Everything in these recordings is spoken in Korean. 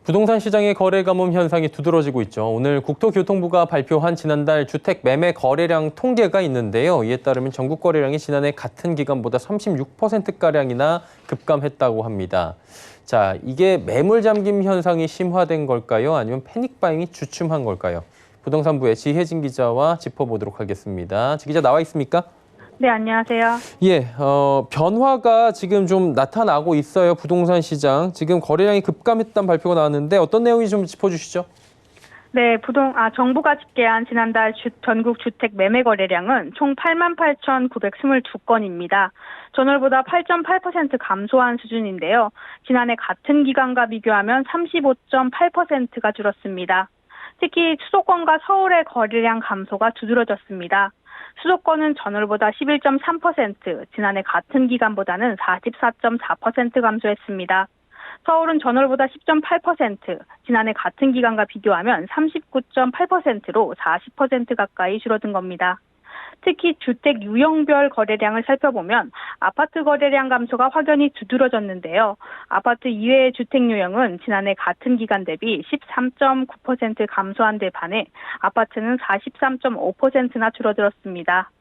부동산 시장의 거래 가뭄 현상이 두드러지고 있죠. 오늘 국토교통부가 발표한 지난달 주택 매매 거래량 통계가 있는데요. 이에 따르면 전국 거래량이 지난해 같은 기간보다 36%가량이나 급감했다고 합니다. 자, 이게 매물 잠김 현상이 심화된 걸까요? 아니면 패닉 바잉이 주춤한 걸까요? 부동산부의 지혜진 기자와 짚어보도록 하겠습니다. 지 기자 나와 있습니까? 네, 안녕하세요. 예, 변화가 지금 좀 나타나고 있어요. 부동산 시장. 지금 거래량이 급감했다는 발표가 나왔는데 어떤 내용이 좀 짚어주시죠? 네, 정부가 집계한 지난달 전국 주택 매매 거래량은 총 88,922건입니다. 전월보다 8.8% 감소한 수준인데요. 지난해 같은 기간과 비교하면 35.8%가 줄었습니다. 특히 수도권과 서울의 거래량 감소가 두드러졌습니다. 수도권은 전월보다 11.3%, 지난해 같은 기간보다는 44.4% 감소했습니다. 서울은 전월보다 10.8%, 지난해 같은 기간과 비교하면 39.8%로 40% 가까이 줄어든 겁니다. 특히 주택 유형별 거래량을 살펴보면 아파트 거래량 감소가 확연히 두드러졌는데요. 아파트 이외의 주택 유형은 지난해 같은 기간 대비 13.9% 감소한 데 반해 아파트는 43.5%나 줄어들었습니다.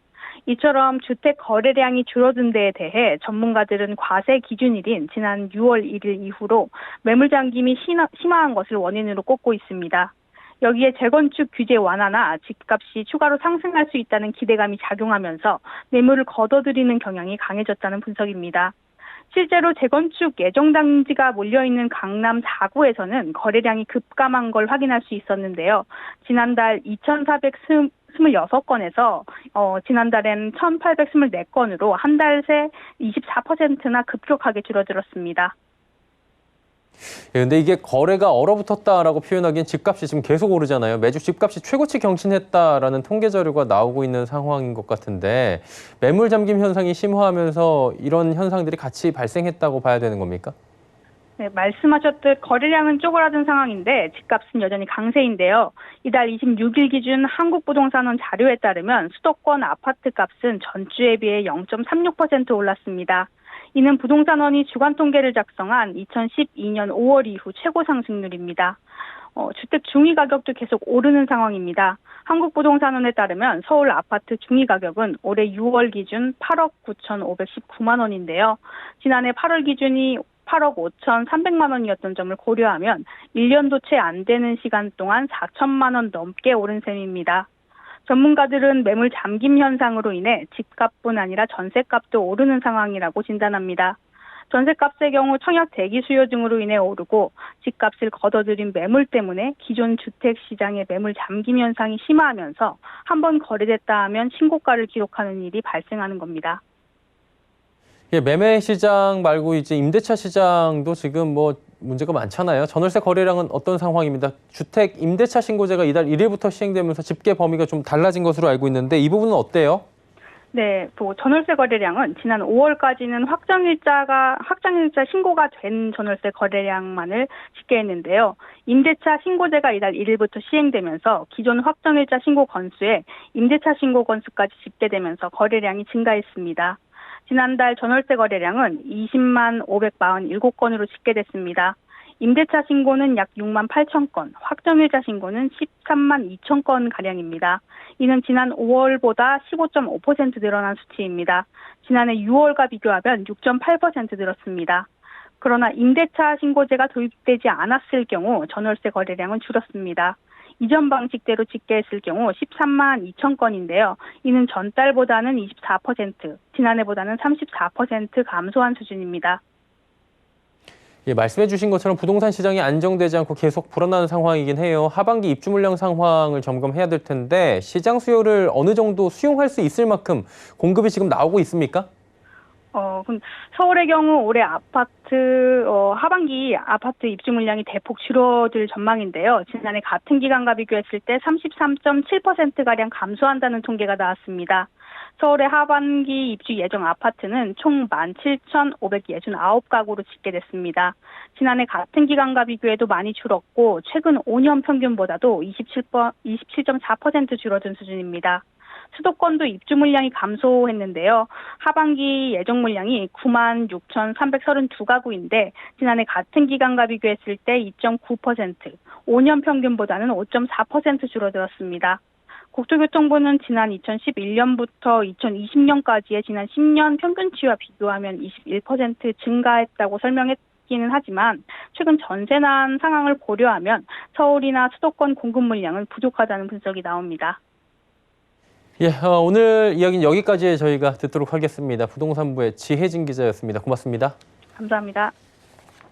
이처럼 주택 거래량이 줄어든 데에 대해 전문가들은 과세 기준일인 지난 6월 1일 이후로 매물 잠김이 심화한 것을 원인으로 꼽고 있습니다. 여기에 재건축 규제 완화나 집값이 추가로 상승할 수 있다는 기대감이 작용하면서 매물을 걷어들이는 경향이 강해졌다는 분석입니다. 실제로 재건축 예정단지가 몰려있는 강남 4구에서는 거래량이 급감한 걸 확인할 수 있었는데요. 지난달 2,426건에서 지난달엔 1,824건으로 한 달 새 24%나 급격하게 줄어들었습니다. 예, 근데 이게 거래가 얼어붙었다라고 표현하기엔 집값이 지금 계속 오르잖아요. 매주 집값이 최고치 경신했다라는 통계 자료가 나오고 있는 상황인 것 같은데 매물 잠김 현상이 심화하면서 이런 현상들이 같이 발생했다고 봐야 되는 겁니까? 네, 말씀하셨듯 거래량은 쪼그라든 상황인데 집값은 여전히 강세인데요. 이달 26일 기준 한국부동산원 자료에 따르면 수도권 아파트 값은 전주에 비해 0.36% 올랐습니다. 이는 부동산원이 주간 통계를 작성한 2012년 5월 이후 최고 상승률입니다. 주택 중위 가격도 계속 오르는 상황입니다. 한국부동산원에 따르면 서울 아파트 중위 가격은 올해 6월 기준 8억 9,519만 원인데요. 지난해 8월 기준이 8억 5,300만 원이었던 점을 고려하면 1년도 채 안 되는 시간 동안 4천만 원 넘게 오른 셈입니다. 전문가들은 매물 잠김 현상으로 인해 집값뿐 아니라 전셋값도 오르는 상황이라고 진단합니다. 전셋값의 경우 청약 대기 수요 등으로 인해 오르고 집값을 걷어들인 매물 때문에 기존 주택 시장의 매물 잠김 현상이 심화하면서 한번 거래됐다 하면 신고가를 기록하는 일이 발생하는 겁니다. 예, 매매 시장 말고 이제 임대차 시장도 지금 뭐 문제가 많잖아요. 전월세 거래량은 어떤 상황입니다. 주택 임대차 신고제가 이달 1일부터 시행되면서 집계 범위가 좀 달라진 것으로 알고 있는데 이 부분은 어때요? 네, 전월세 거래량은 지난 5월까지는 확정일자 신고가 된 전월세 거래량만을 집계했는데요. 임대차 신고제가 이달 1일부터 시행되면서 기존 확정일자 신고 건수에 임대차 신고 건수까지 집계되면서 거래량이 증가했습니다. 지난달 전월세 거래량은 20만 547건으로 집계됐습니다. 임대차 신고는 약 6만 8천 건, 확정일자 신고는 13만 2천 건 가량입니다. 이는 지난 5월보다 15.5% 늘어난 수치입니다. 지난해 6월과 비교하면 6.8% 늘었습니다. 그러나 임대차 신고제가 도입되지 않았을 경우 전월세 거래량은 줄었습니다. 이전 방식대로 집계했을 경우 13만 2천 건인데요. 이는 전달보다는 24%, 지난해보다는 34% 감소한 수준입니다. 예, 말씀해 주신 것처럼 부동산 시장이 안정되지 않고 계속 불안한 상황이긴 해요. 하반기 입주 물량 상황을 점검해야 될 텐데 시장 수요를 어느 정도 수용할 수 있을 만큼 공급이 지금 나오고 있습니까? 그럼 서울의 경우 올해 하반기 아파트 입주 물량이 대폭 줄어들 전망인데요. 지난해 같은 기간과 비교했을 때 33.7%가량 감소한다는 통계가 나왔습니다. 서울의 하반기 입주 예정 아파트는 총 17,569가구로 집계됐습니다. 지난해 같은 기간과 비교해도 많이 줄었고 최근 5년 평균보다도 27.4% 줄어든 수준입니다. 수도권도 입주 물량이 감소했는데요. 하반기 예정 물량이 96,332가구인데 지난해 같은 기간과 비교했을 때 2.9%, 5년 평균보다는 5.4% 줄어들었습니다. 국토교통부는 지난 2011년부터 2020년까지의 지난 10년 평균치와 비교하면 21% 증가했다고 설명했기는 하지만 최근 전세난 상황을 고려하면 서울이나 수도권 공급 물량은 부족하다는 분석이 나옵니다. 예, 오늘 이야기는 여기까지 저희가 듣도록 하겠습니다. 부동산부의 지혜진 기자였습니다. 고맙습니다. 감사합니다.